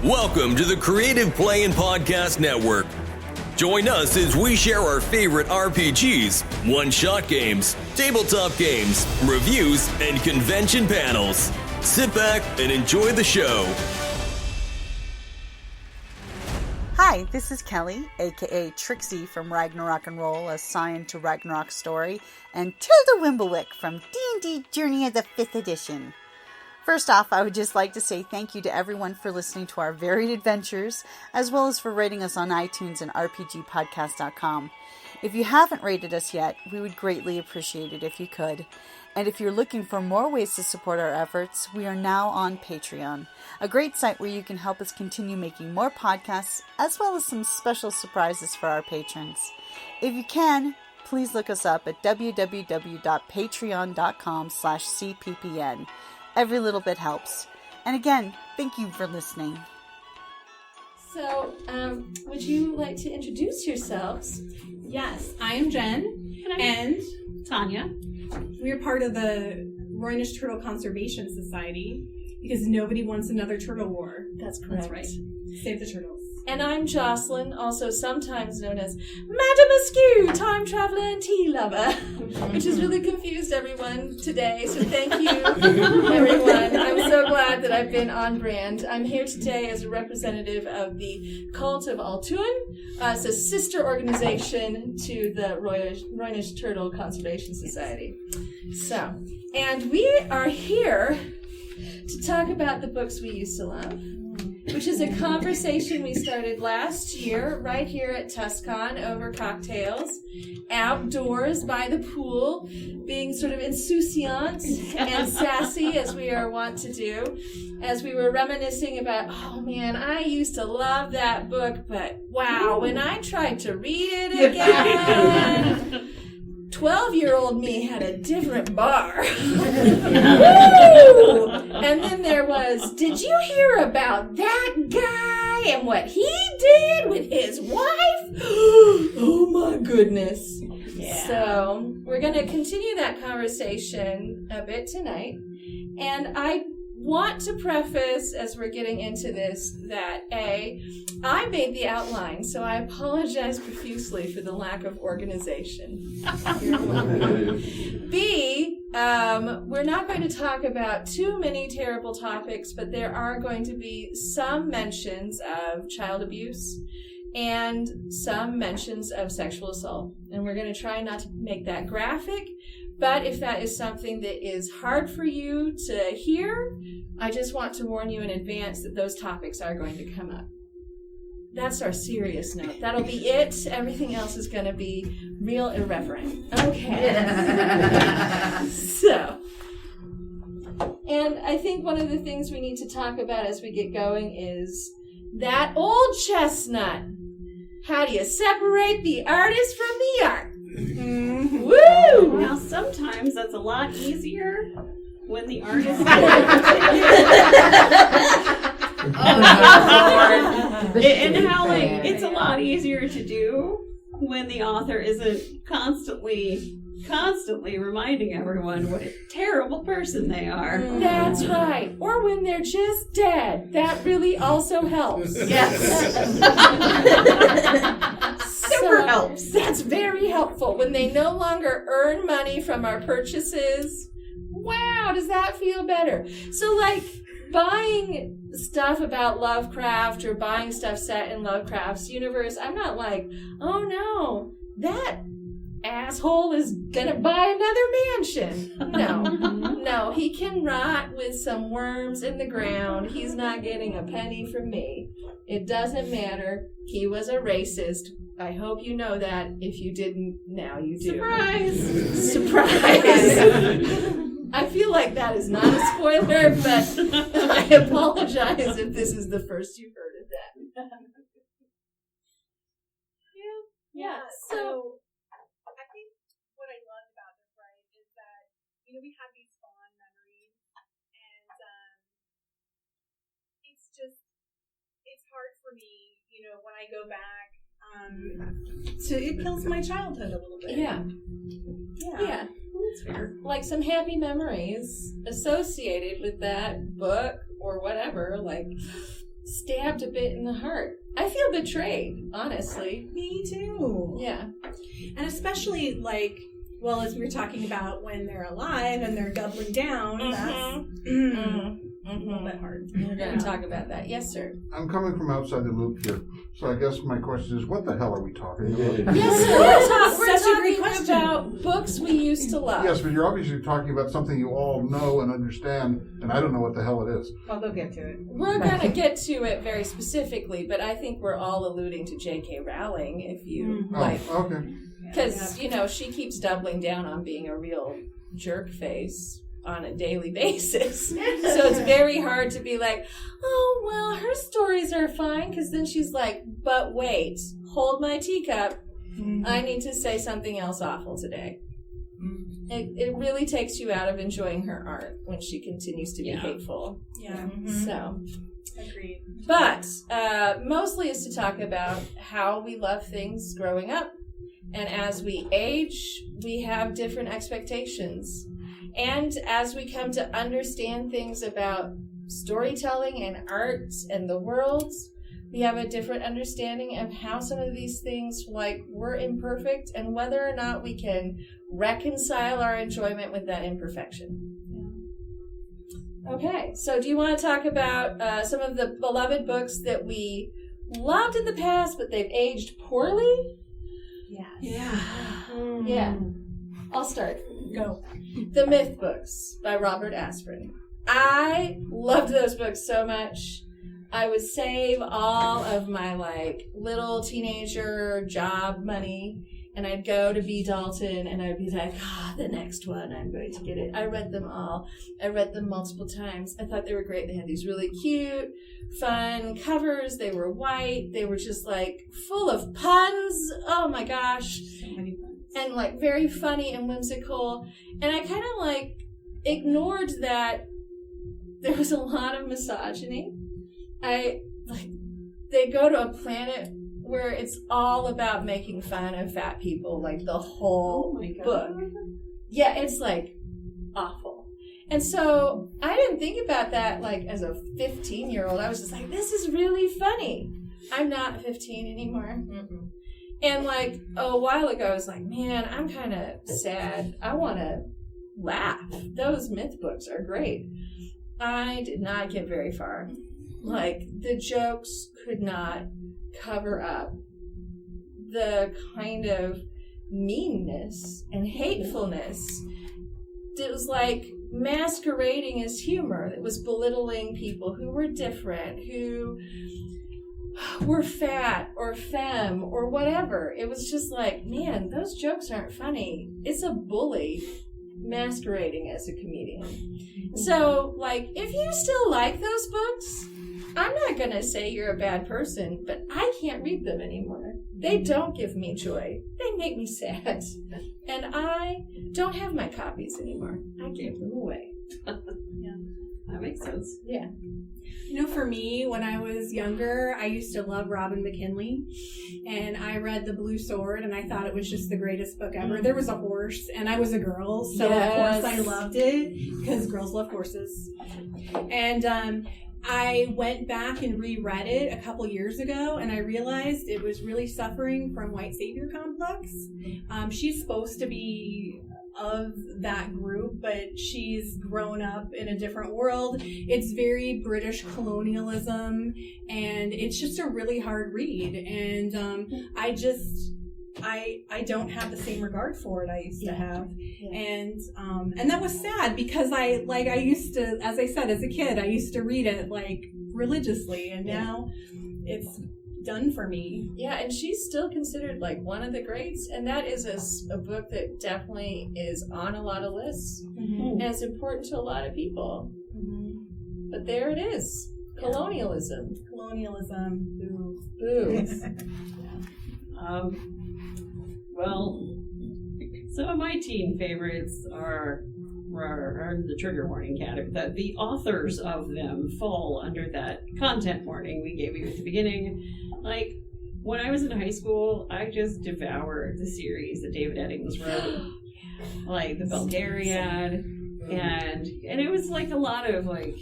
Welcome to the Creative Play and Podcast Network. Join us as we share our favorite RPGs, one-shot games, tabletop games, reviews, and convention panels. Sit back and enjoy the show. Hi, this is Kelly, aka Trixie from Ragnarok and Roll, a Scion to Ragnarok story, and Tilda Wimblewick from D&D Journey of the 5th Edition. First off, I would just like to say thank you to everyone for listening to our varied adventures, as well as for rating us on iTunes and rpgpodcast.com. If you haven't rated us yet, we would greatly appreciate it if you could. And if you're looking for more ways to support our efforts, we are now on Patreon, a great site where you can help us continue making more podcasts, as well as some special surprises for our patrons. If you can, please look us up at www.patreon.com/cppn. Every little bit helps. And again, thank you for listening. So, would you like to introduce yourselves? Yes, I am Jen and Tanya. We are part of the Roynish Turtle Conservation Society because nobody wants another turtle war. That's correct. That's right. Save the turtles. And I'm Jocelyn, also sometimes known as Madame Askew, time traveler and tea lover, which has really confused everyone today. So thank you, everyone. I'm so glad that I've been on brand. I'm here today as a representative of the Cult of Altuin. It's a sister organization to the Roynish Turtle Conservation Society. So, and we are here to talk about the books we used to love, which is a conversation we started last year right here at TusCon over cocktails, outdoors by the pool, being sort of insouciant and sassy as we are wont to do, as we were reminiscing about, oh man, I used to love that book, but wow, when I tried to read it again, 12-year-old me had a different bar. And then there was, did you hear about that guy and what he did with his wife? Oh my goodness. Yeah. So we're going to continue that conversation a bit tonight. And I want to preface, as we're getting into this, that A, I made the outline, so I apologize profusely for the lack of organization. B, we're not going to talk about too many terrible topics, but there are going to be some mentions of child abuse and some mentions of sexual assault. And we're going to try not to make that graphic, but if that is something that is hard for you to hear, I just want to warn you in advance that those topics are going to come up. That's our serious note. That'll be it. Everything else is going to be real irreverent. Okay. So, and I think one of the things we need to talk about as we get going is that old chestnut. How do you separate the artist from the art? Mm-hmm. Woo! Now, sometimes that's a lot easier when the artist and Howling, it's a lot easier to do when the author isn't constantly reminding everyone what a terrible person they are. That's right. Or when they're just dead. That really also helps. Yes. Super helps. That's very helpful. When they no longer earn money from our purchases. Wow, does that feel better? So, like, buying stuff about Lovecraft or buying stuff set in Lovecraft's universe, I'm not like, oh no, that asshole is gonna buy another mansion. No, he can rot with some worms in the ground. He's not getting a penny from me. It doesn't matter. He was a racist. I hope you know that. If you didn't, now you do. Surprise! I feel like that is not a spoiler, but I apologize if this is the first you've heard of that. Yeah. So I think what I love about it, right, is that, we have these fond memories, and it's hard for me, when I go back, it kills my childhood a little bit. Yeah. That's fair. Like some happy memories associated with that book or whatever, like stabbed a bit in the heart. I feel betrayed, honestly. Me too. Yeah. And especially, like, well, as we were talking about when they're alive and they're doubling down, that's a little bit hard. We're going to talk about that. Yes, sir. I'm coming from outside the loop here, so I guess my question is, what the hell are we talking about? Yes, sir. We're Such a great talking question. about books we used to love. Yes, but you're obviously talking about something you all know and understand, and I don't know what the hell it is. Well, they'll get to it. We're going to get to it very specifically, but I think we're all alluding to J.K. Rowling, if you like. Oh, okay. Because, you know, she keeps doubling down on being a real jerk face on a daily basis. So it's very hard to be like, oh, well, her stories are fine. Because then she's like, but wait, hold my teacup. I need to say something else awful today. It really takes you out of enjoying her art when she continues to be hateful. Yeah. So, Agreed. but mostly is to talk about how we love things growing up. And as we age, we have different expectations. And as we come to understand things about storytelling and art and the world, we have a different understanding of how some of these things, like, were imperfect and whether or not we can reconcile our enjoyment with that imperfection. Okay, so do you want to talk about some of the beloved books that we loved in the past, but they've aged poorly? Yeah. I'll start. Go. The Myth books by Robert Asprin. I loved those books so much. I would save all of my, like, little teenager job money, and I'd go to B. Dalton, and I'd be like, the next one, I'm going to get it. I read them all. I read them multiple times. I thought they were great. They had these really cute, fun covers. They were white. They were just, like, full of puns. Oh, my gosh. So many puns. And, like, very funny and whimsical. And I kind of, like, ignored that there was a lot of misogyny. They go to a planet where it's all about making fun of fat people, like, the whole book. Yeah, it's, like, awful. And so I didn't think about that, like, as a 15-year-old. I was just like, this is really funny. I'm not 15 anymore. And, like, a while ago, I was like, man, I'm kind of sad. I want to laugh. Those myth books are great. I did not get very far. Like, the jokes could not cover up the kind of meanness and hatefulness. It was like masquerading as humor. It was belittling people who were different, who were fat or femme or whatever. It was just like, man, those jokes aren't funny. It's a bully masquerading as a comedian. So, like, if you still like those books, I'm not going to say you're a bad person, but I can't read them anymore. They don't give me joy. They make me sad. And I don't have my copies anymore. I gave them away. Yeah, that makes sense. Yeah. You know, for me, when I was younger, I used to love Robin McKinley, and I read The Blue Sword, and I thought it was just the greatest book ever. There was a horse, and I was a girl, so of course I loved it, because girls love horses. And I went back and reread it a couple years ago, and I realized it was really suffering from white savior complex. She's supposed to be of that group, but she's grown up in a different world. It's very British colonialism, and it's just a really hard read. And I don't have the same regard for it I used to have. And that was sad, because I used to, as I said, as a kid, I used to read it, like, religiously, and now it's done for me. Yeah, and she's still considered, like, one of the greats, and that is a book that definitely is on a lot of lists, and it's important to a lot of people. But there it is. Colonialism. Boo. Boo. Well, some of my teen favorites are the trigger warning category. The authors of them fall under that content warning we gave you at the beginning. Like, when I was in high school, I just devoured the series that David Eddings wrote. Like, the Belgariad, And it was like a lot of like,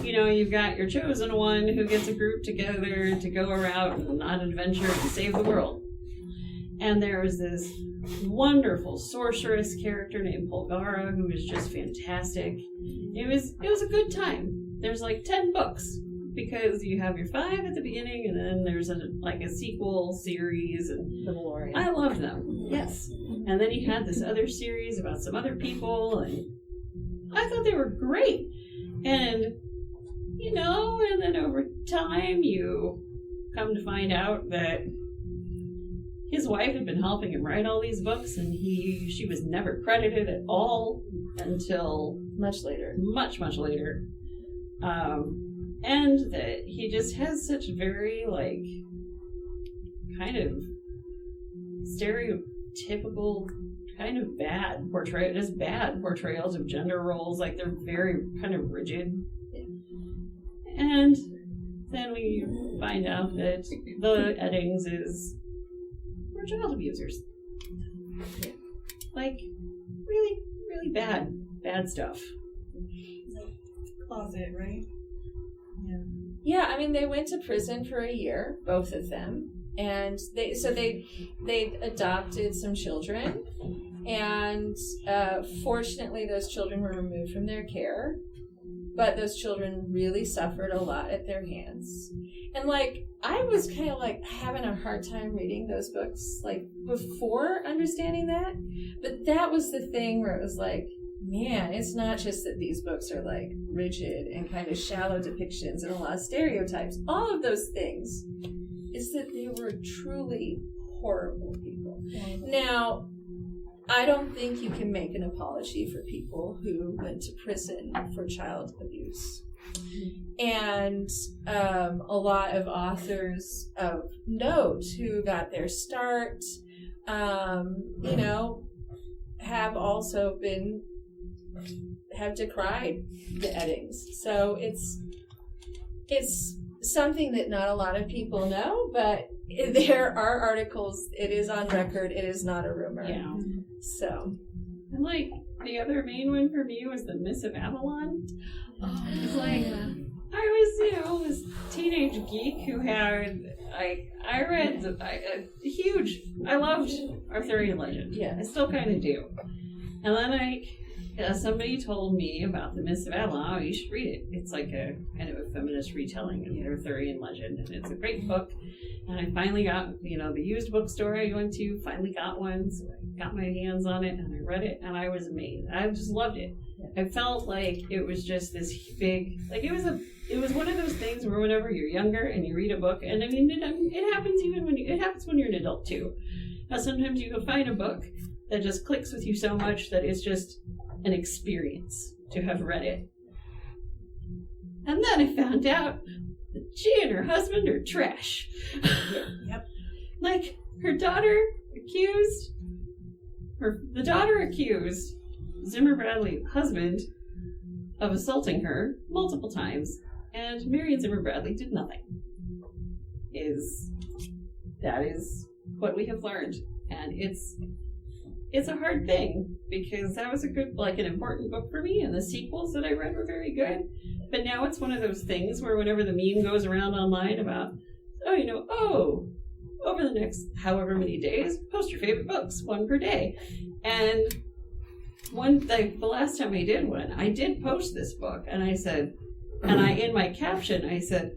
you've got your chosen one who gets a group together to go around on an adventure and save the world. And there was this wonderful sorceress character named Polgara who was just fantastic. It was a good time. There's like 10 books because you have your 5 at the beginning and then there's a sequel series, and The Valorian. I loved them. Yes. And then you had this other series about some other people, and I thought they were great. And and then over time you come to find out that his wife had been helping him write all these books, and she was never credited at all until Much later. much later. And that he just has such very, like, kind of stereotypical, kind of bad portrayals of gender roles. Like, they're very kind of rigid. And then we find out that the Eddings were child abusers. Like, really, really bad stuff. Closet, right? Yeah, I mean, they went to prison for a year, both of them, and they adopted some children, and fortunately, those children were removed from their care, but those children really suffered a lot at their hands. And like, I was kind of like having a hard time reading those books, like before understanding that, but that was the thing where it was like, man, it's not just that these books are like rigid and kind of shallow depictions and a lot of stereotypes. All of those things is that they were truly horrible people. Now, I don't think you can make an apology for people who went to prison for child abuse. And a lot of authors of note who got their start, have also have decried the Eddings. So it's something that not a lot of people know, but there are articles. It is on record. It is not a rumor. Yeah. So, And like, the other main one for me was the Miss of Avalon. It's like, I was, this teenage geek who had, I loved Arthurian legend. Yeah. I still kind of do. And then somebody told me about the Miss of Avalon. Oh, you should read it. It's like a kind of a feminist retelling of the Arthurian legend, and it's a great book. And I finally got, the used bookstore I went to, finally got one, so I got my hands on it, and I read it, and I was amazed. I just loved it. I felt like it was just this big, like it was one of those things where whenever you're younger and you read a book, and I mean, it happens even it happens when you're an adult too. Now sometimes you can find a book that just clicks with you so much that it's just an experience to have read it. And then I found out that she and her husband are trash. Yep. Like, the daughter accused Zimmer Bradley's husband of assaulting her multiple times, and Marion Zimmer Bradley did nothing. That is what we have learned. And it's a hard thing, because that was an important book for me, and the sequels that I read were very good. But now it's one of those things where whenever the meme goes around online about, over the next however many days, post your favorite books, one per day. And the last time I did one, I did post this book, and I said, in my caption, I said,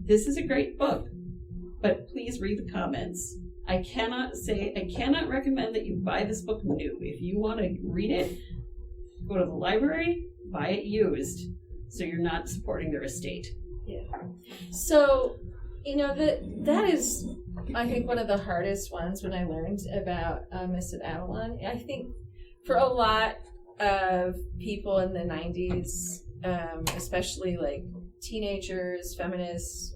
this is a great book, but please read the comments. I cannot recommend that you buy this book new. If you want to read it, go to the library, buy it used, so you're not supporting their estate. yeah. So, that is, I think, one of the hardest ones when I learned about Miss of Avalon. I think for a lot of people in the 90s, especially like teenagers, feminists,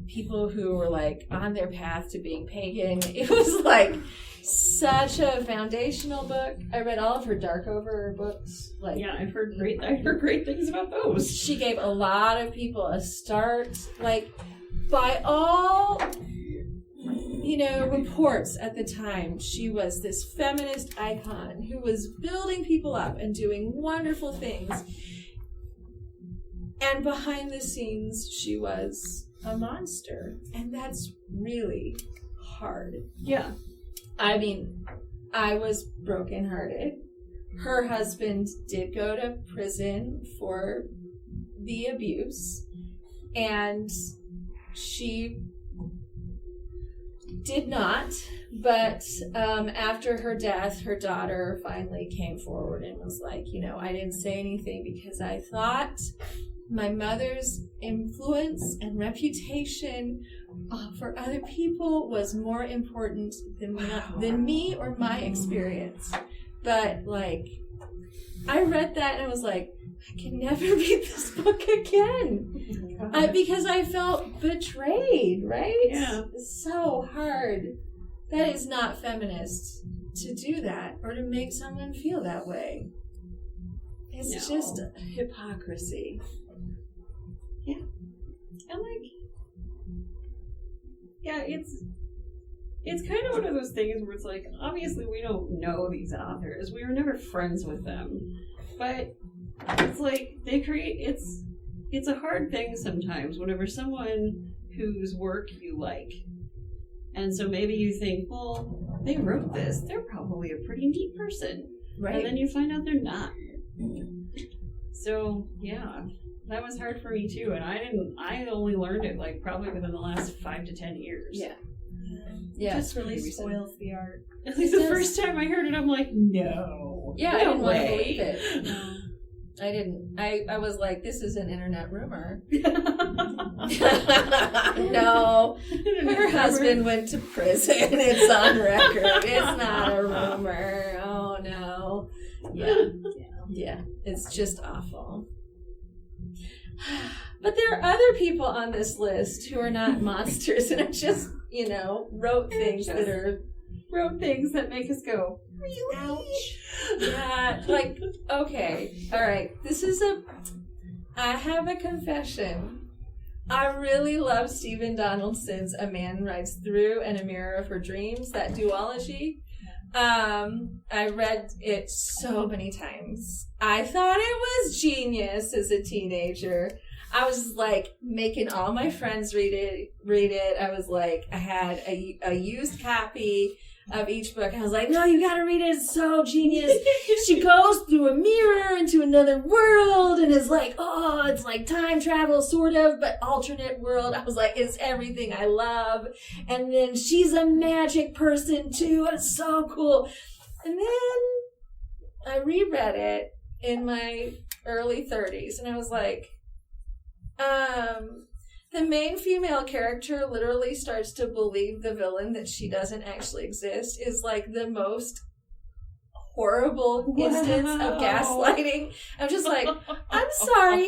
people who were like on their path to being pagan, it was like such a foundational book. I read all of her Darkover books. I've heard great things about those. She gave a lot of people a start. Like, by all reports at the time she was this feminist icon who was building people up and doing wonderful things. And behind the scenes, she was a monster. And that's really hard. Yeah. I mean, I was brokenhearted. Her husband did go to prison for the abuse, and she did not. But after her death, her daughter finally came forward and was like, I didn't say anything because I thought my mother's influence and reputation for other people was more important than me or my experience. But, I read that and I was like, I can never read this book again. Because I felt betrayed, right? Yeah. It's so hard. That is not feminist to do that or to make someone feel that way. It's just hypocrisy. Yeah. And it's kind of one of those things where it's like, obviously we don't know these authors. We were never friends with them. But it's like it's a hard thing sometimes whenever someone whose work you like. And so maybe you think, well, they wrote this. They're probably a pretty neat person. Right. And then you find out they're not. So, yeah. That was hard for me too, and I only learned it probably within the last 5 to 10 years. Yeah. It just really spoils the art. At least the first time I heard it, I'm like, no. Yeah, I didn't want to believe it. No. I didn't. I was like, this is an internet rumor. No. Her husband went to prison. It's on record. It's not a rumor. Oh, no. Yeah. It's just awful. But there are other people on this list who are not monsters and are just, wrote things that make us go, really? Ouch. Yeah, okay, all right. I have a confession. I really love Stephen Donaldson's A Man Rides Through and A Mirror of Her Dreams, that duology. I read it so many times. I thought it was genius as a teenager. I was making all my friends read it. I was I had a used copy of each book. I was like, no, you gotta read it. It's so genius. She goes through a mirror into another world and is it's like time travel, sort of, but alternate world. I was like, it's everything I love. And then she's a magic person too. It's so cool. And then I reread it in my early 30s and I was like, the main female character literally starts to believe the villain that she doesn't actually exist is the most horrible instance of gaslighting. I'm just like, I'm sorry.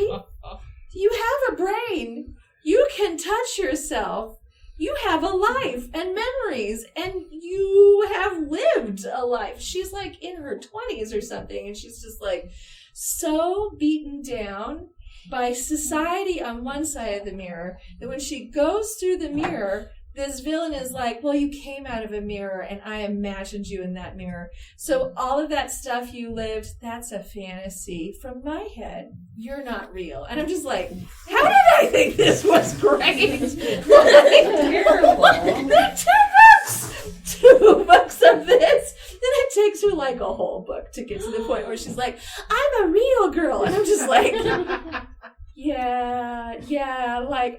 You have a brain. You can touch yourself. You have a life and memories, and you have lived a life. She's in her 20s or something, and she's just so beaten down by society on one side of the mirror that when she goes through the mirror, this villain is well, you came out of a mirror and I imagined you in that mirror. So all of that stuff you lived, that's a fantasy from my head. You're not real. And I'm just how did I think this was great? Terrible. There are 2 books of this. Then it takes her a whole book to get to the point where she's I'm a real girl. And I'm just yeah,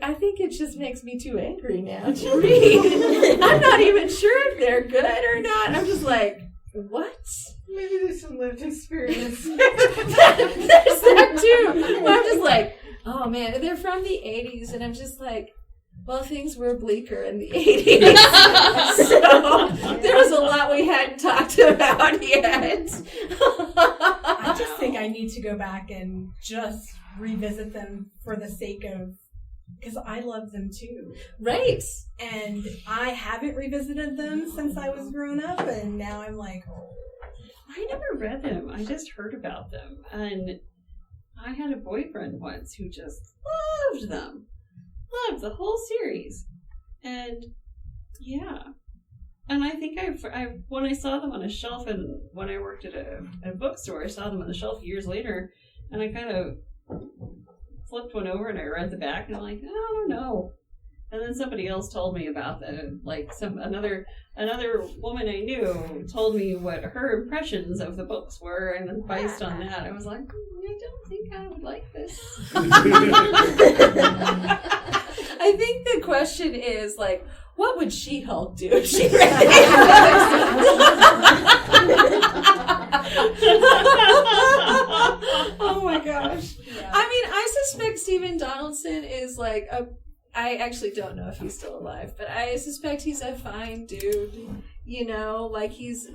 I think it just makes me too angry now to read. I'm not even sure if they're good or not. I'm just what? Maybe there's some lived experience. There's that too. Well, I'm just oh man, they're from the 80s, and I'm just well, things were bleaker in the 80s. So there was a lot we hadn't talked about yet. I just think I need to go back and just revisit them for the sake of, because I love them too. Right. And I haven't revisited them since I was grown up, and now I'm I never read them. I just heard about them. And I had a boyfriend once who just loved them. Loved the whole series. And yeah, And I think when I saw them on a shelf, and when I worked at a bookstore, I saw them on the shelf years later, and I kind of flipped one over and I read the back, and I'm like, I don't know. And then somebody else told me about another woman I knew told me what her impressions of the books were, and then based on that, I was like, I don't think I would like this. I think the question is like, what would She-Hulk do if she read Oh my gosh. Yeah. I mean, I suspect Stephen Donaldson is like I actually don't know if he's still alive, but I suspect he's a fine dude, like he's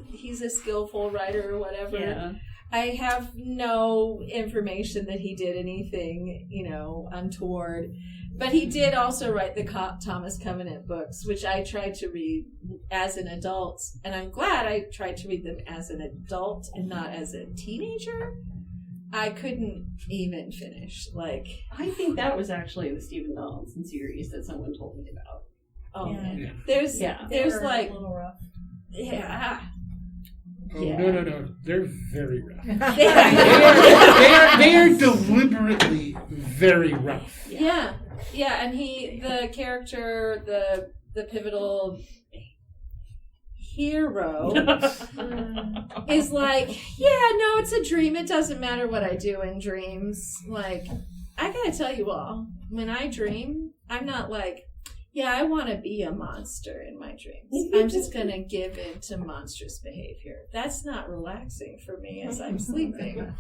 a skillful writer or whatever. Yeah. I have no information that he did anything, untoward. But he did also write the Thomas Covenant books, which I tried to read as an adult. And I'm glad I tried to read them as an adult and not as a teenager. I couldn't even finish. I think that was actually the Stephen Donaldson series that someone told me about. Oh, yeah. man. There's a little rough. Yeah. Oh, yeah. No. They're very rough. they are deliberately very rough. Yeah. Yeah, and the character, the pivotal hero is like, it's a dream. It doesn't matter what I do in dreams. Like, I gotta tell you all, when I dream, I'm not like, I want to be a monster in my dreams. I'm just going to give in to monstrous behavior. That's not relaxing for me as I'm sleeping.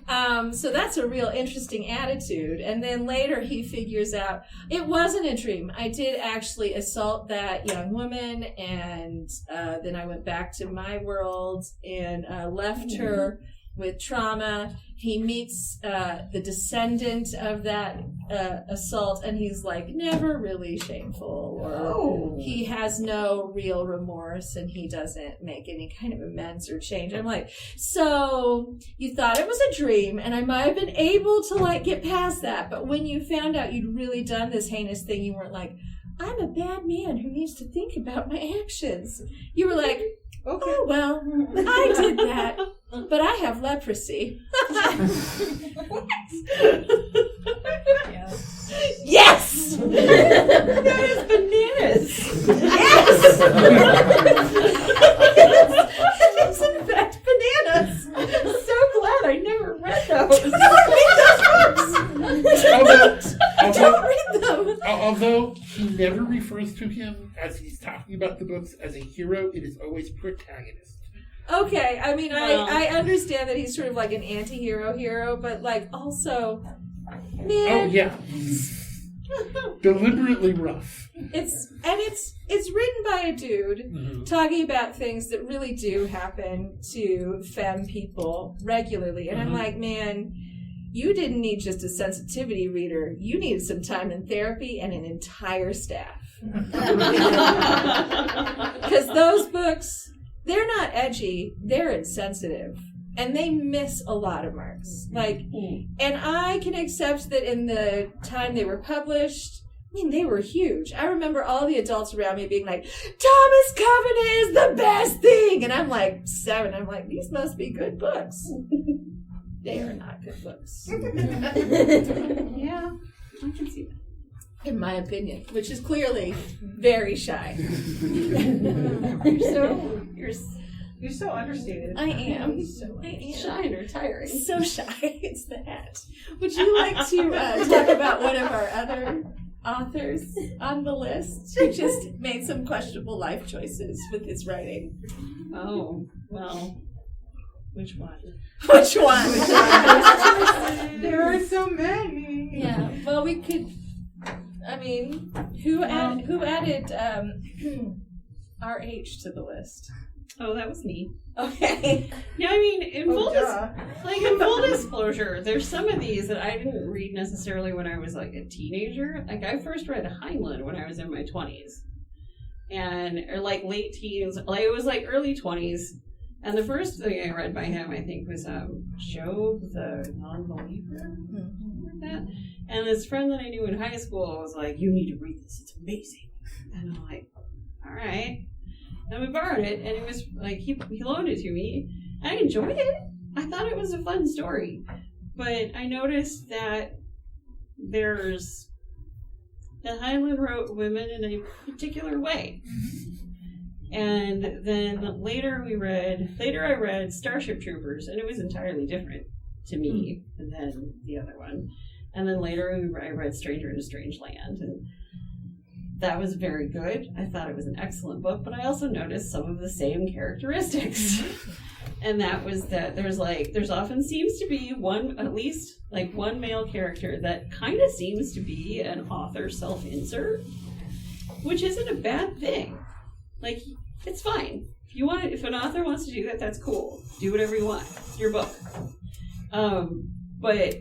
So that's a real interesting attitude. And then later he figures out, it wasn't a dream. I did actually assault that young woman, and then I went back to my world and left her with trauma. He meets the descendant of that assault, and he's like never really shameful, or he has no real remorse, and he doesn't make any kind of amends or change. I'm like, so you thought it was a dream, and I might have been able to get past that, but when you found out you'd really done this heinous thing, you weren't like, I'm a bad man who needs to think about my actions. You were like, oh, well, I did that, but I have leprosy. What? Yes! That is bananas! Yes! It is, in fact, bananas. I'm so glad I never read those. Don't read them. Although he never refers to him as he's talking about the books as a hero, it is always protagonist. Okay, I mean, I understand that he's sort of like an anti-hero hero, but also, man. Oh yeah, deliberately rough. It's written by a dude talking about things that really do happen to femme people regularly, and I'm like, man, you didn't need just a sensitivity reader. You needed some time in therapy and an entire staff. Because those books, they're not edgy, they're insensitive. And they miss a lot of marks. And I can accept that in the time they were published, I mean, they were huge. I remember all the adults around me being like, Thomas Covenant is the best thing! And I'm like 7. I'm like, these must be good books. They are not good books. Yeah, I can see that. In my opinion, which is clearly very shy. You're so understated. I am. I am. Shy and retiring. So shy. It's the hat. Would you like to talk about one of our other authors on the list who just made some questionable life choices with his writing? Oh, well, which one? Which one? There are so many. Yeah. Well, we could. I mean, who added RH to the list? Oh, that was me. Okay. Yeah, I mean, in full disclosure, there's some of these that I didn't read necessarily when I was a teenager. I first read Heinlein when I was in my 20s, or late teens. It was early 20s. And the first thing I read by him, I think, was Job the Non-Believer, like that. And this friend that I knew in high school was like, "You need to read this; it's amazing." And I'm like, "All right." And we borrowed it, and it was like, he loaned it to me. I enjoyed it. I thought it was a fun story. But I noticed that that Heinlein wrote women in a particular way. And then later I read Starship Troopers, and it was entirely different to me than the other one. And then later I read Stranger in a Strange Land, and that was very good. I thought it was an excellent book, but I also noticed some of the same characteristics. And that was that there's often seems to be at least one male character that kind of seems to be an author self-insert, which isn't a bad thing. Like, it's fine. If an author wants to do that, that's cool. Do whatever you want. It's your book. But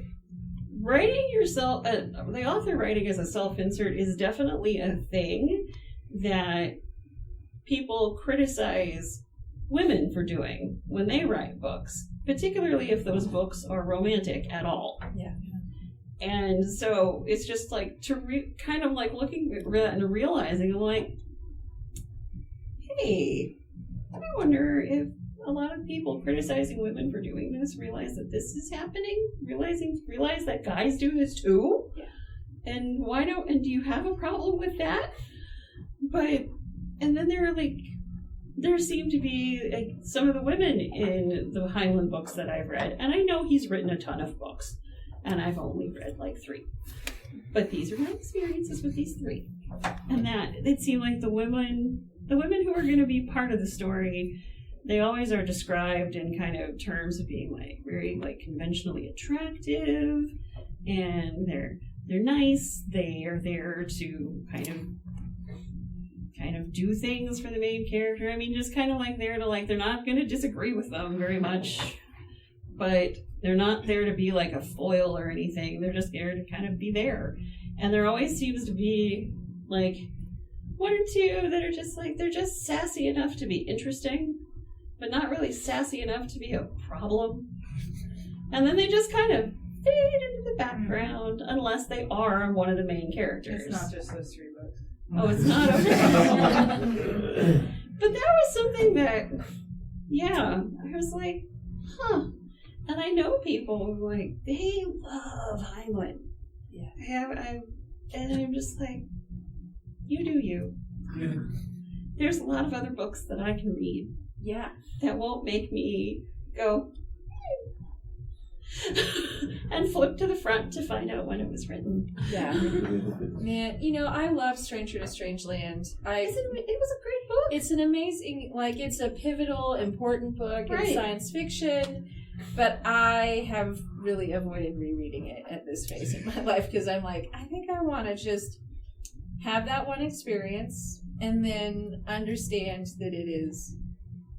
writing yourself, the author writing as a self-insert is definitely a thing that people criticize women for doing when they write books, particularly if those books are romantic at all. Yeah. And so it's just like kind of like looking at that and realizing, I'm like, hey, I wonder if a lot of people criticizing women for doing this realize that this is happening, realize that guys do this too. Yeah. And do you have a problem with that? And then there seem to be some of the women in the Heinlein books that I've read, and I know he's written a ton of books, and I've only read 3. But these are my experiences with these 3. And that it seemed like the women who are going to be part of the story, they always are described in kind of terms of being very conventionally attractive, and they're nice. They are there to kind of do things for the main character. I mean, just kind of there to they're not going to disagree with them very much, but they're not there to be like a foil or anything. They're just there to kind of be there. And there always seems to be 1 or 2 that are just they're just sassy enough to be interesting, but not really sassy enough to be a problem. And then they just kind of fade into the background unless they are one of the main characters. It's not just those 3 books. Oh, it's not? Okay. But that was something that, I was like, huh. And I know people who they love Heinlein. Yeah. And I'm just like, you do you. There's a lot of other books that I can read. Yeah. That won't make me go and flip to the front to find out when it was written. Yeah. Man, I love Stranger to Strange Land. It was a great book. It's an amazing, it's a pivotal, important book in science fiction, but I have really avoided rereading it at this phase in my life because I'm I think I want to just have that one experience and then understand that it is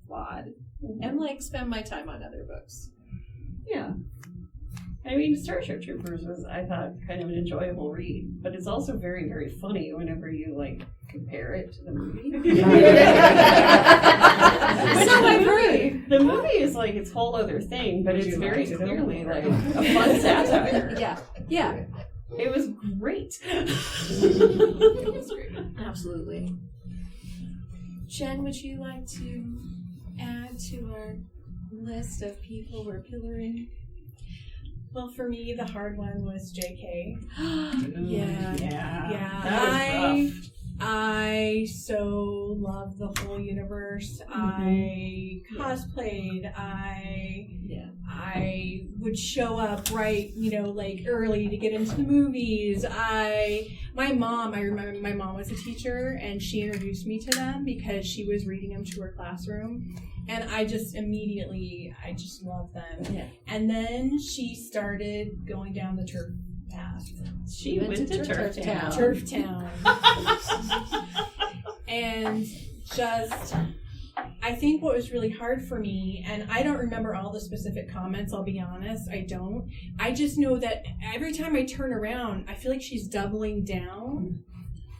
flawed and spend my time on other books. Yeah. I mean, Starship Troopers was, I thought, kind of an enjoyable read, but it's also very, very funny whenever you, compare it to the movie. The movie is, its whole other thing, but it's very clearly, a fun satire. Yeah. It was great. It was great. Absolutely. Jen, would you like to add to our list of people we're pillaring? Well, for me, the hard one was JK. Yeah. I so love the whole universe. I cosplayed. I would show up early to get into the movies. I remember my mom was a teacher, and she introduced me to them because she was reading them to her classroom. And I just love them. Yeah. And then she started going down the turf path. She went to Turf Town. Turf Town. And just, I think what was really hard for me, and I don't remember all the specific comments, I'll be honest, I don't. I just know that every time I turn around, I feel like she's doubling down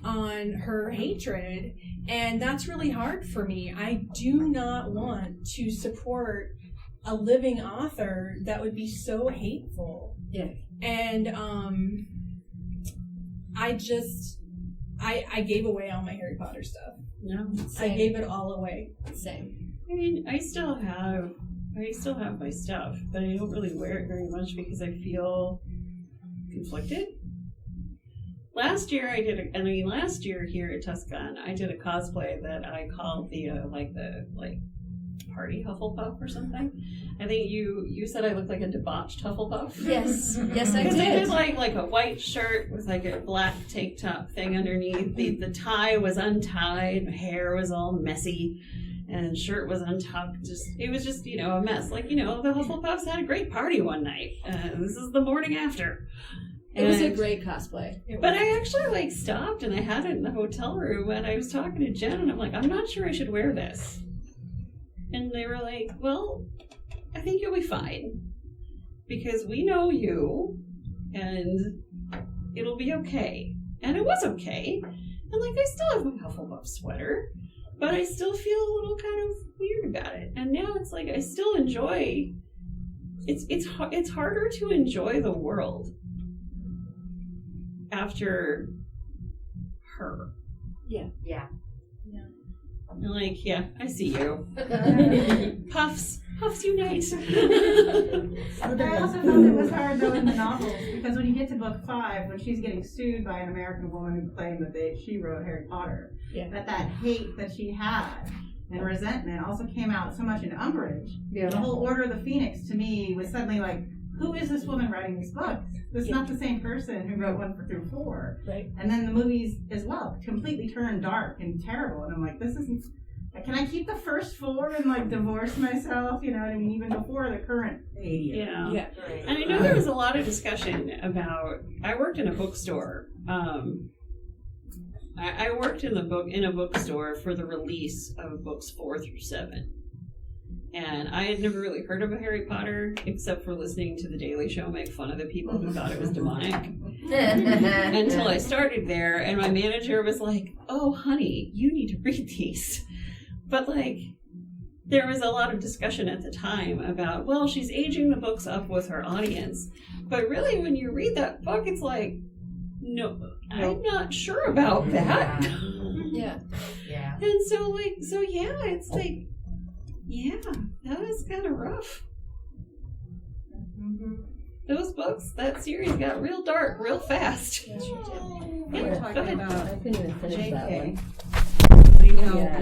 on her hatred, and that's really hard for me. I do not want to support a living author that would be so hateful. Yeah. And I gave away all my Harry Potter stuff. No. I gave it all away. Same. I mean, I still have my stuff, but I don't really wear it very much because I feel conflicted. Last year here at TusCon, I did a cosplay that I called the party Hufflepuff or something. I think you said I looked like a debauched Hufflepuff. Yes, yes, I Because I did. did like a white shirt with like a black tank top thing underneath. The tie was untied, my hair was all messy, and shirt was untucked. It was just a mess. Like the Hufflepuffs had a great party one night. This is the morning after. It was a great cosplay. But I actually stopped and I had it in the hotel room and I was talking to Jen and I'm like, I'm not sure I should wear this. And they were like, well, I think you'll be fine because we know you and it'll be okay. And it was okay. And I still have my Hufflepuff sweater, but I still feel a little kind of weird about it. And now it's like I still enjoy. It's harder to enjoy the world after her. Yeah. I'm I see you. Puffs unite. I also felt it was hard though in the novels because when you get to book 5, when she's getting sued by an American woman who claimed that she wrote Harry Potter, that hate that she had and resentment also came out so much in Umbridge. Yeah. The whole Order of the Phoenix to me was suddenly like, who is this woman writing these books? This is not the same person who wrote 1 through 4. Right. And then the movies as well completely turned dark and terrible. And I'm like, this isn't. Can I keep the first 4 and divorce myself? You know what I mean? Even before the current 80. Yeah. Yeah. And I know there was a lot of discussion about. I worked in a bookstore. I worked in a bookstore for the release of books 4 through 7. And I had never really heard of a Harry Potter except for listening to The Daily Show make fun of the people who thought it was demonic. Until I started there, and my manager was like, oh, honey, you need to read these. But, there was a lot of discussion at the time about, well, she's aging the books up with her audience. But really, when you read that book, it's like, no, I'm not sure about that. Yeah. And so, it's like, yeah, that was kind of rough. Mm-hmm. Those books, that series got real dark real fast. Yes, you did. We were talking about I couldn't even finish that JK. one. You know, Yeah.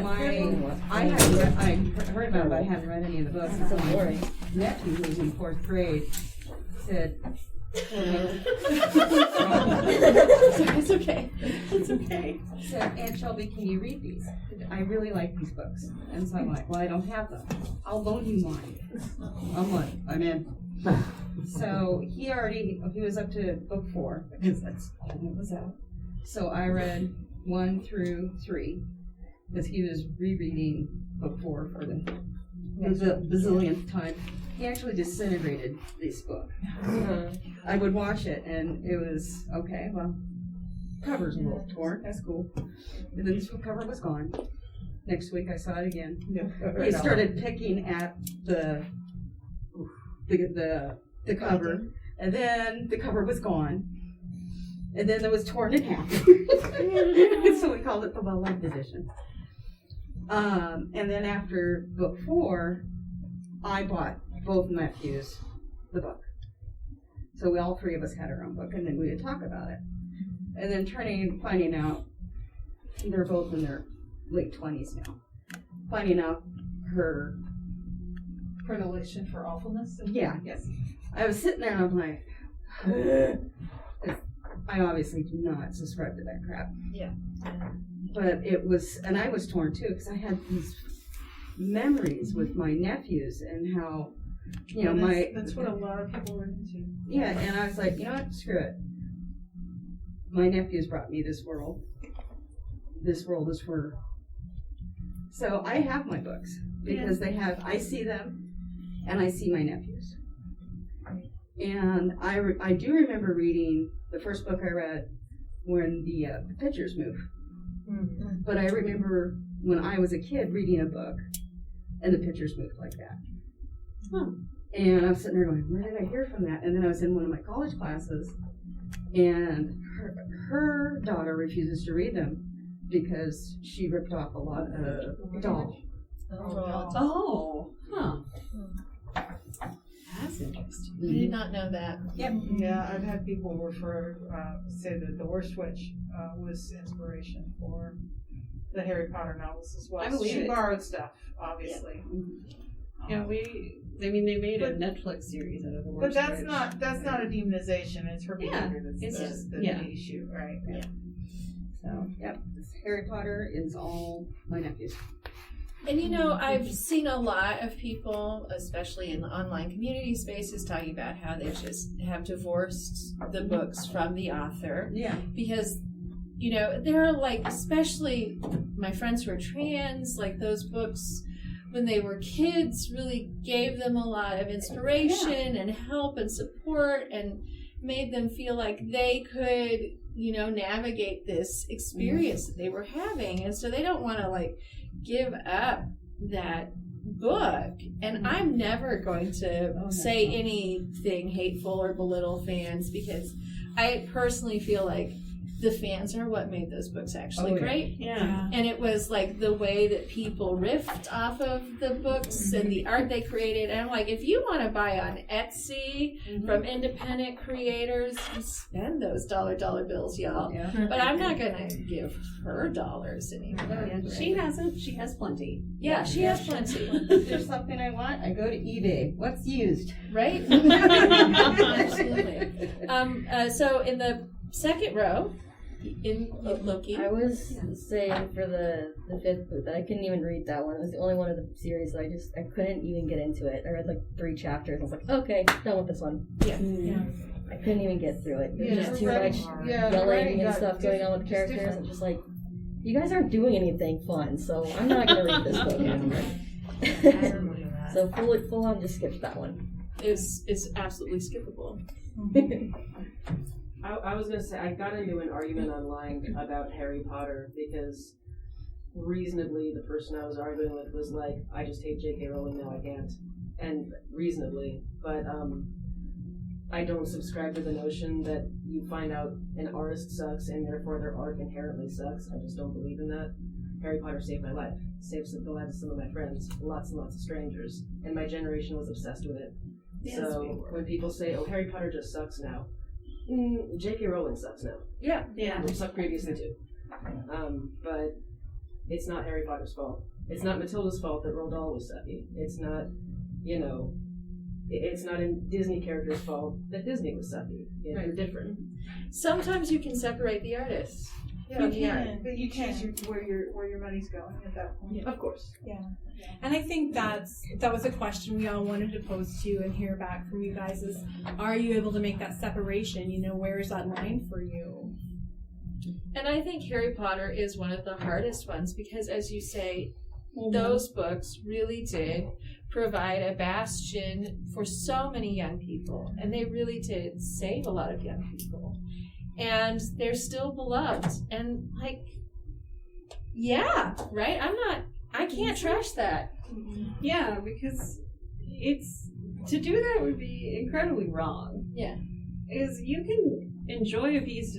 I heard about it, but I haven't read any of the books. It's so My boring. nephew, who's in 4th grade, said, It's okay. It's okay. said, Aunt Shelby, can you read these? I really like these books. And so I'm like, well, I don't have them. I'll loan you mine. I'm like, I'm in. So he was up to book 4 because that's all it was out. So I read 1 through 3 because he was rereading book 4 for the bazillionth time. He actually disintegrated this book. I would watch it and it was, okay, well, cover's a little torn, that's cool. And then this cover was gone. Next week I saw it again. He started picking at the cover, and then the cover was gone. And then it was torn in half. So we called it the well-liked edition. And then after book 4, I bought both nephews the book. So we all 3 of us had our own book, and then we would talk about it. And then finding out they're both in their late 20s now. Finding out her Predilection for awfulness? Yeah. Yes. I was sitting there and I'm like, I obviously do not subscribe to that crap. Yeah. But it was, and I was torn too because I had these memories with my nephews and how, That's what a lot of people were into. Yeah, and I was like, you know what, screw it. My nephews brought me this world. This world is for. So I have my books because I see them and I see my nephews. And I do remember reading the first book I read when the pictures move. Mm-hmm. But I remember when I was a kid reading a book and the pictures moved like that. Huh. And I was sitting there going, where did I hear from that? And then I was in one of my college classes and her daughter refuses to read them because she ripped off a lot of the doll. Oh, huh. That's interesting. I did not know that. Yep. Yeah, I've had people say that the Horse Witch was inspiration for the Harry Potter novels as well. I believe she it. borrowed stuff, obviously. Yeah, they made a Netflix series out of the But that's not a demonization. It's her Yeah, behavior it's that's just- the yeah. issue, right? Yeah. So, yep, Harry Potter is all my nephews. And you know, I've seen a lot of people, especially in the online community spaces, talking about how they just have divorced the books from the author. Yeah. Because, you know, there are like, especially my friends who are trans, like those books when they were kids really gave them a lot of inspiration and help and support and made them feel like they could, you know, navigate this experience that they were having. And so they don't want to like give up that book. And I'm never going to say anything hateful or belittle fans, because I personally feel like the fans are what made those books actually great. Yeah. And it was like the way that people riffed off of the books and the art they created. And I'm like, if you want to buy on Etsy from independent creators, you spend those dollar bills, y'all. Yeah. But I'm not going to give her dollars anymore. Yeah. She hasn't. She has plenty. Yeah, she has plenty. If there's something I want, I go to eBay. What's used? Right? Absolutely. So in the second row, in Loki. I was saying for the fifth book that I couldn't even read that one. It was the only one of the series that I couldn't even get into it. I read like 3 chapters. I was like, okay, done with this one. Yeah. I couldn't even get through it. There's just too right. much Yeah, yelling right. and stuff going on with the characters. I'm just like, you guys aren't doing anything fun, so I'm not going to read this book anymore. I remember that. So full on just skipped that one. It's absolutely skippable. I was going to say, I got into an argument online about Harry Potter because reasonably the person I was arguing with was like, I just hate J.K. Rowling, now I can't. And reasonably. But I don't subscribe to the notion that you find out an artist sucks and therefore their art inherently sucks. I just don't believe in that. Harry Potter saved my life. Saved the lives of some of my friends. Lots and lots of strangers. And my generation was obsessed with it. Yes, So when people say, oh, Harry Potter just sucks now, J.K. Rowling sucks now. Yeah. Which sucked previously too. But it's not Harry Potter's fault. It's not Matilda's fault that Roald Dahl was sucky. It's not, you know, it's not a Disney character's fault that Disney was sucky. They're different. Sometimes you can separate the artists. You can, but you choose where your money's going at that point. Of course. Yeah. And I think that was a question we all wanted to pose to you and hear back from you guys is, are you able to make that separation? You know, where is that line for you? And I think Harry Potter is one of the hardest ones because, as you say, those books really did provide a bastion for so many young people. And they really did save a lot of young people. And they're still beloved. And, like, yeah, right? I can't trash that. Yeah, because to do that would be incredibly wrong. Yeah. Is you can enjoy a piece,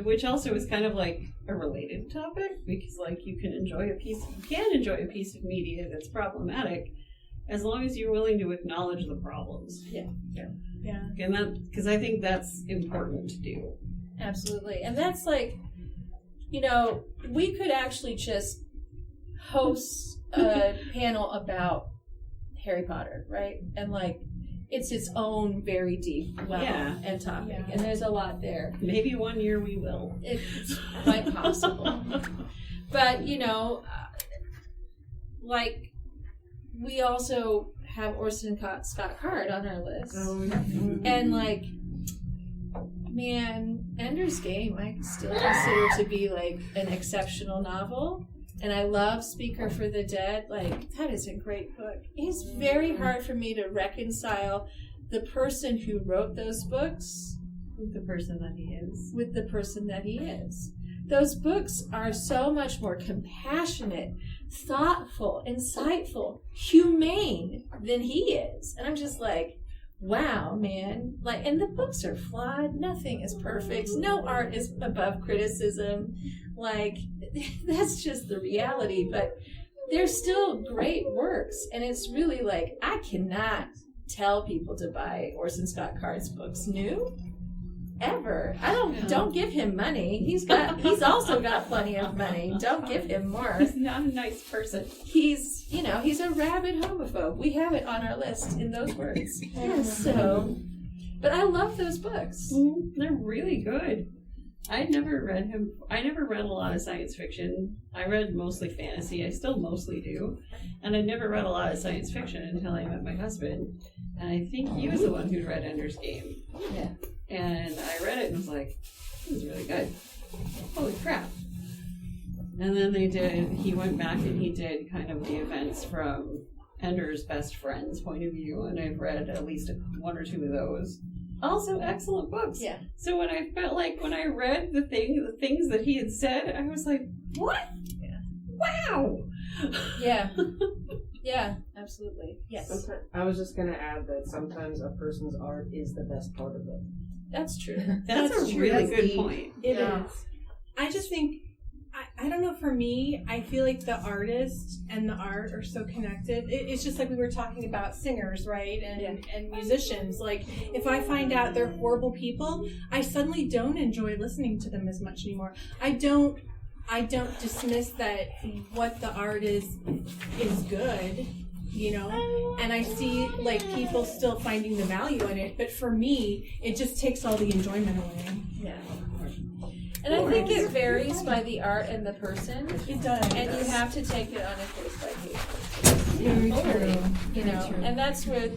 which also is kind of like a related topic, because like you can enjoy a piece of media that's problematic, as long as you're willing to acknowledge the problems. Yeah. And that, because I think that's important to do. Absolutely. And that's like, you know, we could actually just host a panel about Harry Potter, right? And like, it's its own very deep level and topic. Yeah. And there's a lot there. Maybe one year we will. It's quite possible. But, you know, like, we also have Orson Scott Card on our list. Oh, yeah. And like, man, Ender's Game I still consider to be like an exceptional novel. And I love Speaker for the Dead. Like, that is a great book. It's very hard for me to reconcile the person who wrote those books with the person that he is. Those books are so much more compassionate, thoughtful, insightful, humane than he is. And I'm just like, wow, man. Like, and the books are flawed. Nothing is perfect. No art is above criticism. Like, that's just the reality. But they're still great works. And it's really like, I cannot tell people to buy Orson Scott Card's books new. Ever. Don't give him money. He's also got plenty of money. Don't give him more. He's not a nice person. He's a rabid homophobe. We have it on our list in those words. So, but I love those books. They're really good. I never read a lot of science fiction. I read mostly fantasy. I still mostly do. And I never read a lot of science fiction until I met my husband. And I think he was the one who read Ender's Game. Yeah. And I read it and was like, this is really good. Holy crap. And then he went back and he did kind of the events from Ender's best friend's point of view, and I've read at least one or two of those. Also excellent books. Yeah. So when I felt like when I read the things that he had said, I was like, what? Yeah. Wow. Yeah. Yeah, absolutely. Yes. I was just going to add that sometimes a person's art is the best part of it. That's true. That's a really good point. It is. I just think, I don't know, for me, I feel like the artist and the art are so connected. It's just like we were talking about singers, right? And musicians. Like, if I find out they're horrible people, I suddenly don't enjoy listening to them as much anymore. I don't dismiss that what the art is good, and I see like people still finding the value in it, but for me it just takes all the enjoyment away. Yeah. And I think it varies by the art and the person. It does. And you have to take it on a case by case. Very true. And that's where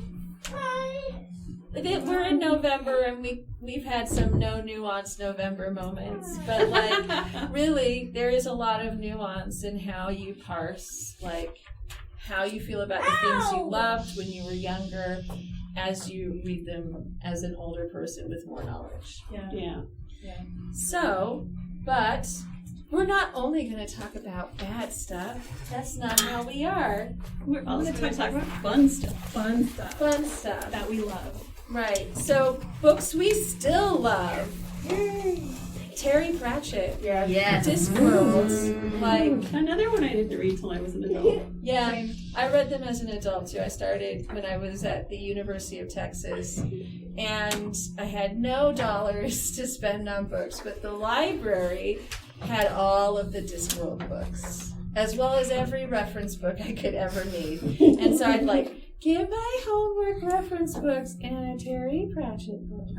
we're in November and we've had some no nuance November moments, but like really there is a lot of nuance in how you parse like how you feel about the things you loved when you were younger as you read them as an older person with more knowledge. Yeah. So, but we're not only going to talk about bad stuff. That's not how we are. We're also going to talk about fun stuff. Fun stuff. That we love. Right. So, books we still love. Terry Pratchett. Yeah. Yes. Discworld. Like another one I didn't read till I was an adult. Yeah. Same. I read them as an adult too. I started when I was at the University of Texas. And I had no dollars to spend on books, but the library had all of the Discworld books, as well as every reference book I could ever need. And so I'd like, give my homework reference books and a Terry Pratchett book.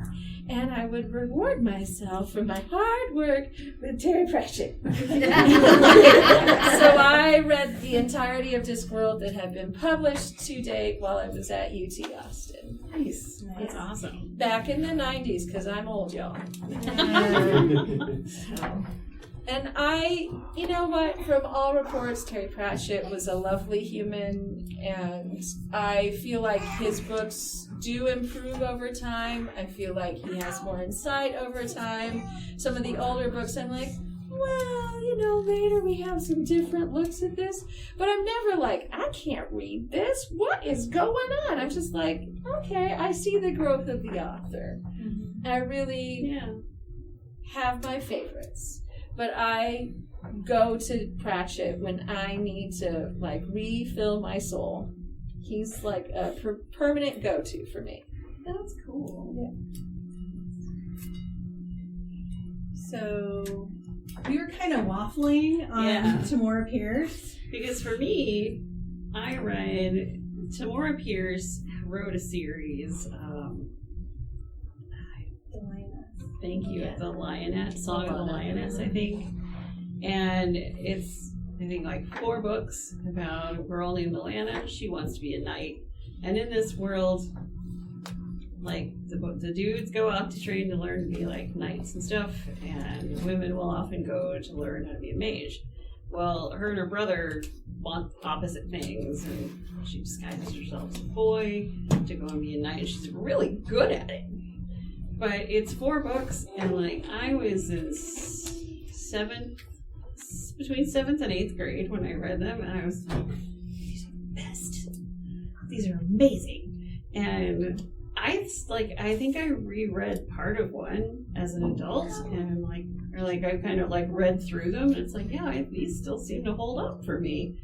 And I would reward myself for my hard work with Terry Pratchett. So I read the entirety of Discworld that had been published to date while I was at UT Austin. Nice. That's awesome. Back in the 90s, because I'm old, y'all. And you know what? From all reports, Terry Pratchett was a lovely human, and I feel like his books do improve over time. I feel like he has more insight over time. Some of the older books, I'm like, well, later we have some different looks at this. But I'm never like, I can't read this. What is going on? I'm just like, okay, I see the growth of the author. Mm-hmm. I really have my favorites. But I go to Pratchett when I need to, like, refill my soul. He's, like, a permanent go-to for me. That's cool. Yeah. So, we were kind of waffling on Tamora Pierce. Because for me, I read... Tamora Pierce wrote a series... Thank you. The Lioness, Song of the Lioness, I think. And it's, I think, like 4 books about a girl named Alana. She wants to be a knight. And in this world, like, the dudes go off to train to learn to be, like, knights and stuff. And women will often go to learn how to be a mage. Well, her and her brother want opposite things. And she disguises herself as a boy to go and be a knight. And she's really good at it. But it's 4 books, and like I was in between 7th and 8th grade when I read them, and I was like, these are the best. These are amazing. And I think I reread part of one as an adult, and I kind of read through them, and it's like, yeah, these still seem to hold up for me.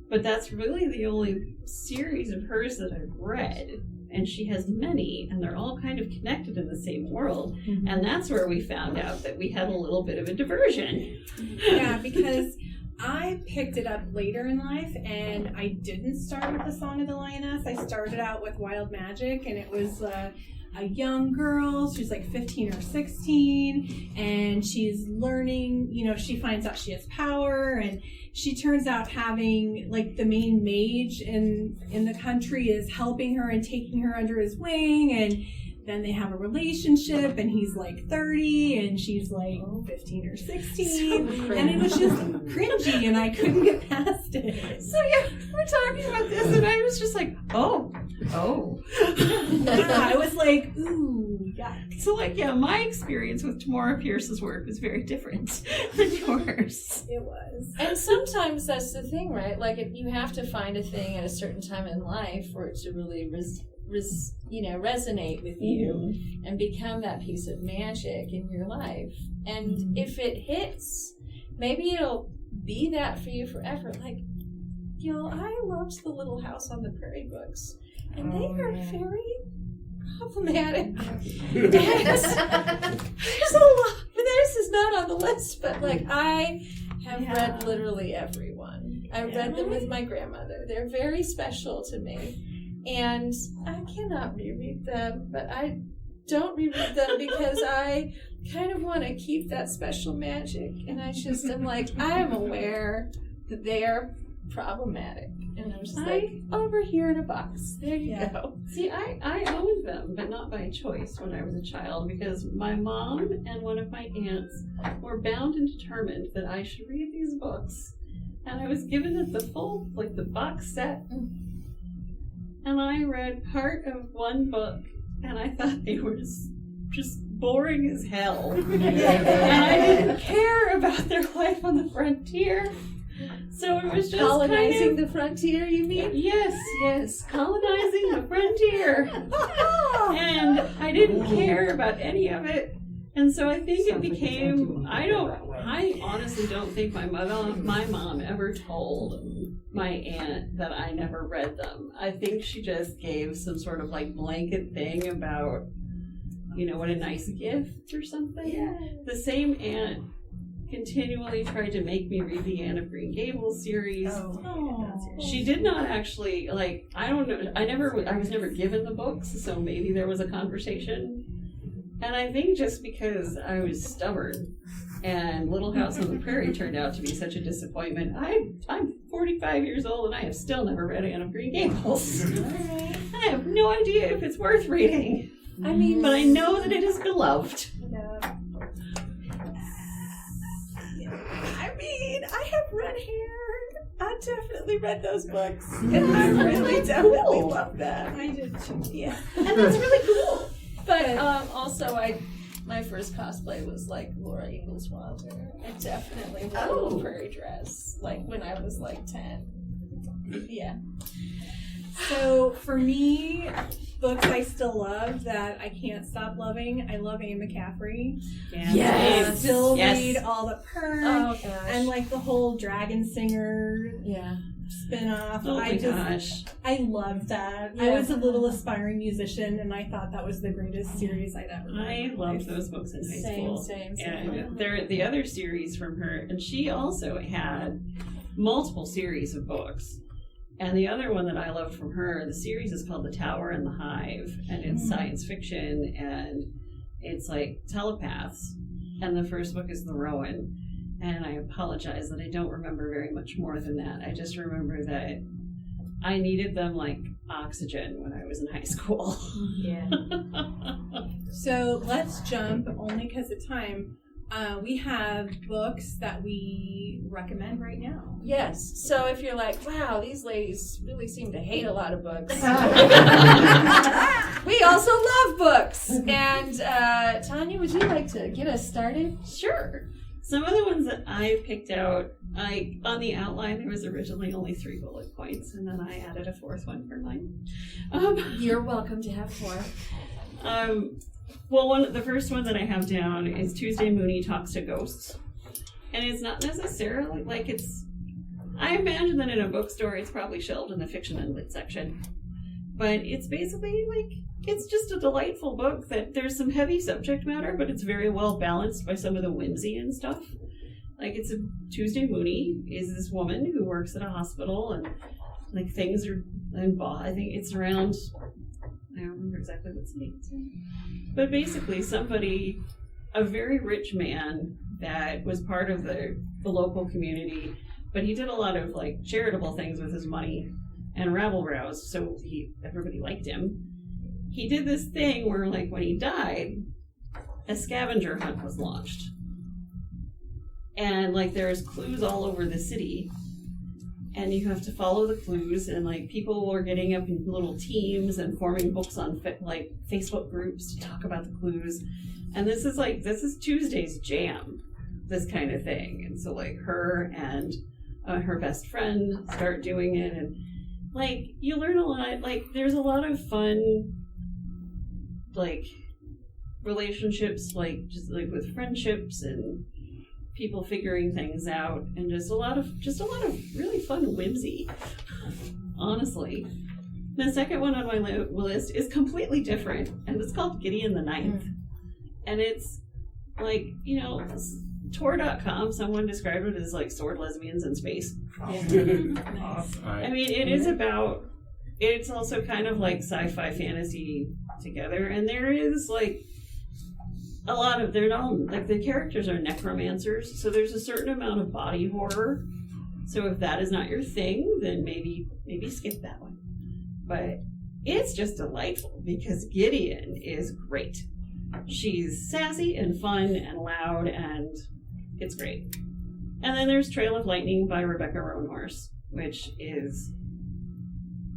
But that's really the only series of hers that I've read. And she has many, and they're all kind of connected in the same world. Mm-hmm. And that's where we found out that we had a little bit of a diversion. Yeah, because I picked it up later in life, and I didn't start with The Song of the Lioness. I started out with Wild Magic, and it was a young girl. She's like 15 or 16, and she's learning, she finds out she has power, and she turns out having the main mage in the country is helping her and taking her under his wing, and then they have a relationship, and he's 30 and she's 15 or 16, and it was just cringy, and I couldn't get past it. So yeah, we're talking about this, and I was just oh. Yeah, I was ooh, yeah. So my experience with Tamora Pierce's work was very different than yours. It was. And sometimes that's the thing, right? If you have to find a thing at a certain time in life for it to really resonate with you and become that piece of magic in your life. And if it hits, maybe it'll be that for you forever. I loved the Little House on the Prairie books, and they are very problematic. There's a lot, but this is not on the list, but I have read literally every one. I read them with my grandmother. They're very special to me. And I cannot reread them, but I don't reread them because I kind of want to keep that special magic. And I just am I am aware that they are problematic. And I'm just over here in a box. There you go. See, I owned them, but not by choice when I was a child, because my mom and one of my aunts were bound and determined that I should read these books. And I was given it the full, the box set. And I read part of one book, and I thought they were just boring as hell. And I didn't care about their life on the frontier. So it was just colonizing the frontier, you mean? Yes, colonizing the frontier. And I didn't care about any of it. And so I think it became, I honestly don't think my mom ever told my aunt that I never read them. I think she just gave some sort of blanket thing about, what a nice gift or something. Yeah. The same aunt continually tried to make me read the Anne of Green Gables series. She did not actually, I don't know, I was never given the books, so maybe there was a conversation. And I think just because I was stubborn and Little House on the Prairie turned out to be such a disappointment, I'm 45 years old and I have still never read Anne of Green Gables. I have no idea if it's worth reading. But I know that it is beloved. I have red hair. I definitely read those books, and I really definitely love them. I did too. Yeah, and that's really cool. But also, my first cosplay was Laura Ingalls Wilder. I definitely wore a little prairie dress, when I was 10. Yeah. So for me, books I still love that I can't stop loving. I love Anne McCaffrey. Yes. I still read all the Pern and the whole Dragon Singer spin-off. Oh my gosh. I loved that. Yeah. I was a little aspiring musician, and I thought that was the greatest series I'd ever read. I loved those books in high school. Same. And the other series from her, and she also had multiple series of books. And the other one that I loved from her, the series is called The Tower and the Hive, and it's science fiction, and it's telepaths. And the first book is The Rowan. And I apologize that I don't remember very much more than that. I just remember that I needed them like oxygen when I was in high school. Yeah. So let's jump, only because of time. We have books that we recommend right now. Yes. So if you're like, wow, these ladies really seem to hate a lot of books. We also love books. And Tanya, would you like to get us started? Sure. Some of the ones that I picked out, on the outline there was originally only 3 bullet points, and then I added a 4th one for mine. You're welcome to have 4. Well, the first one that I have down is Tuesday Mooney Talks to Ghosts. And it's not necessarily like I imagine that in a bookstore it's probably shelved in the fiction and lit section. But it's basically it's just a delightful book that there's some heavy subject matter, but it's very well balanced by some of the whimsy and stuff. It's a Tuesday Mooney is this woman who works at a hospital, and things are involved. I think it's around, I don't remember exactly what city it's in. But basically a very rich man that was part of the local community, but he did a lot of charitable things with his money and rabble-rouse, so everybody liked him. He did this thing where when he died, a scavenger hunt was launched. And there's clues all over the city, and you have to follow the clues, and people are getting up in little teams and forming books on Facebook groups to talk about the clues. And this is Tuesday's jam, this kind of thing. And so her and her best friend start doing it, and you learn a lot. There's a lot of fun relationships, with friendships and people figuring things out, and just a lot of really fun whimsy, honestly. The second one on my list is completely different, and it's called Gideon the Ninth. And it's Tor.com, someone described it as sword lesbians in space. Nice. I mean, it's also kind of sci-fi fantasy together, and there is a lot of, they're not the characters are necromancers, so there's a certain amount of body horror. So if that is not your thing, then maybe skip that one. But it's just delightful because Gideon is great. She's sassy and fun and loud, and it's great. And then there's Trail of Lightning by Rebecca Roanhorse, which is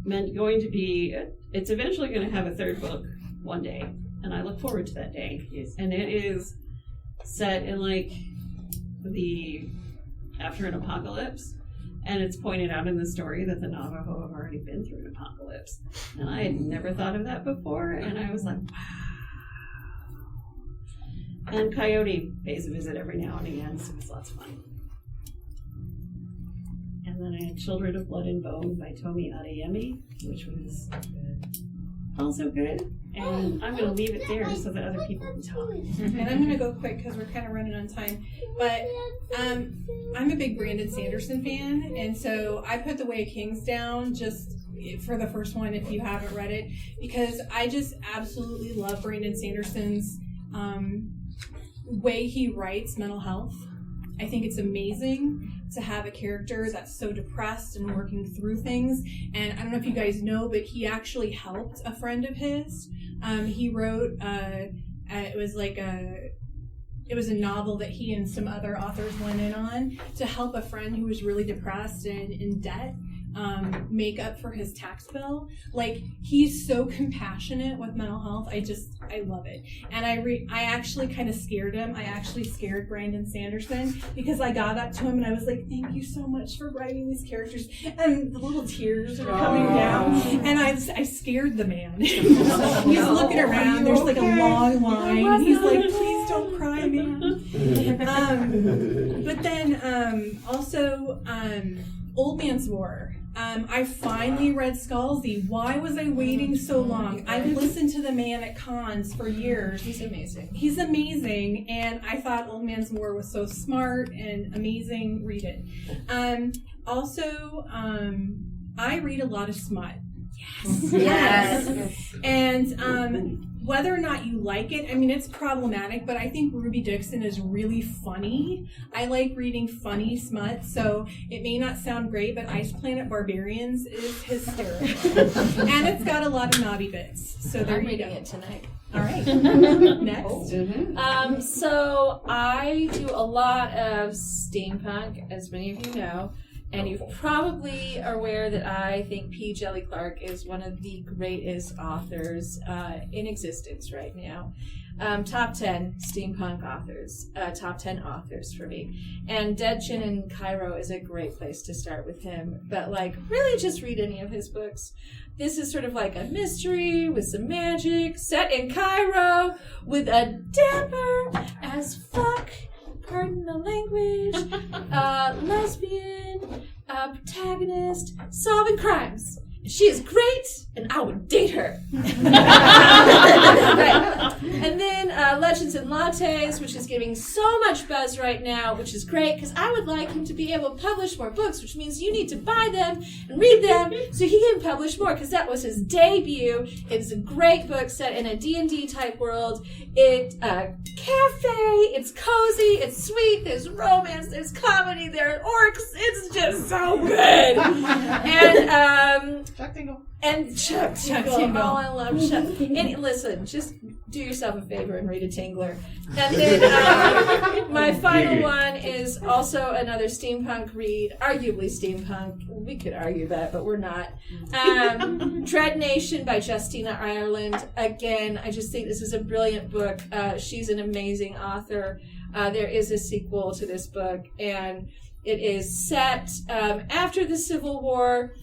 going to be, it's eventually going to have a 3rd book one day. And I look forward to that day. Yes. And it is set in after an apocalypse. And it's pointed out in the story that the Navajo have already been through an apocalypse. And I had never thought of that before. And I was like, wow. And Coyote pays a visit every now and again, so it's lots of fun. And then I had Children of Blood and Bone by Tomi Adeyemi, which was also good. And I'm going to leave it there so that other people can talk. And I'm going to go quick because we're kind of running on time. But I'm a big Brandon Sanderson fan, and so I put The Way of Kings down just for the first one if you haven't read it, because I just absolutely love Brandon Sanderson's way he writes mental health. I think it's amazing to have a character that's so depressed and working through things. And I don't know if you guys know, but he actually helped a friend of his. He wrote, it was a novel that he and some other authors went in on to help a friend who was really depressed and in debt make up for his tax bill. He's so compassionate with mental health. I love it. And I actually kind of scared him. I actually scared Brandon Sanderson because I got up to him and I was like, thank you so much for writing these characters. And the little tears are coming down. And I scared the man. He's looking around. There's a long line. And he's like, please don't cry, man. But then also Old Man's War. I finally read Scalzi. Why was I waiting so long? I've listened to the man at cons for years. He's amazing. He's amazing, and I thought Old Man's War was so smart and amazing. Read it. Also, I read a lot of smut. Yes. And whether or not you like it, I mean, it's problematic, but I think Ruby Dixon is really funny. I like reading funny smut, so it may not sound great, but Ice Planet Barbarians is hysterical. And it's got a lot of naughty bits. So there I'm you reading go. it tonight. All right. Next. So I do a lot of steampunk, as many of you know. And you probably are aware that I think P. Djeli Clark is one of the greatest authors in existence right now. top 10 steampunk authors, top 10 authors for me. And Dead Chin in Cairo is a great place to start with him. But, like, really just read any of his books. This is sort of like a mystery with some magic, set in Cairo, with a damper as fuck, pardon the language, lesbian, protagonist, solving crimes. She is great, and I would date her. Right. And then Legends and Lattes, which is getting so much buzz right now, which is great, because I would like him to be able to publish more books, which means you need to buy them and read them so he can publish more, because that was his debut. It's a great book set in a D&D type world. It's a cafe, it's cozy, it's sweet, there's romance, there's comedy, there are orcs. It's just so good. And Chuck Tingle. And Chuck Tingle. Oh, I love Chuck. And listen, just do yourself a favor and read a Tingler. And then my final one is also another steampunk read, arguably steampunk. We could argue that, but we're not. Dread Nation by Justina Ireland. Again, I just think this is a brilliant book. She's an amazing author. There is a sequel to this book, and it is set after the Civil War.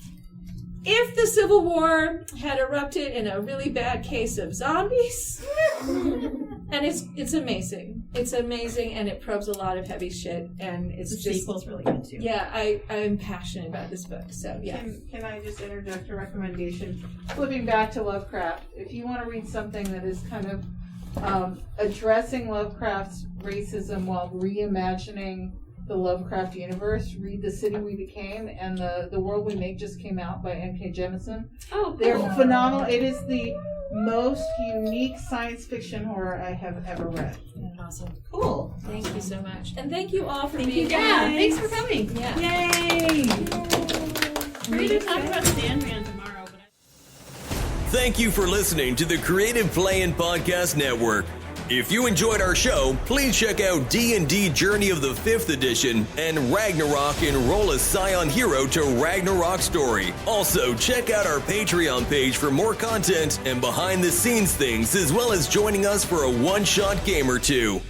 If the Civil War had erupted in a really bad case of zombies, and it's amazing. It's amazing, and it probes a lot of heavy shit, and it's The just sequel's really good too. Yeah, I'm passionate about this book, so yeah. Can I just interject a recommendation? Flipping back to Lovecraft, if you want to read something that is kind of addressing Lovecraft's racism while reimagining the Lovecraft universe, read The City We Became, and The World We Make just came out by N.K. Jemisin. Oh, they're phenomenal. It is the most unique science fiction horror I have ever read. Awesome. Cool. Thank you so much. And thank you all for being you. Yeah, thanks for coming. Yeah. Yay! We're going to talk about Sandman tomorrow. Thank you for listening to the Creative Play-In Podcast Network. If you enjoyed our show, please check out D&D Journey of the 5th Edition and Ragnarok Enroll a Scion Hero to Ragnarok Story. Also, check out our Patreon page for more content and behind-the-scenes things, as well as joining us for a one-shot game or two.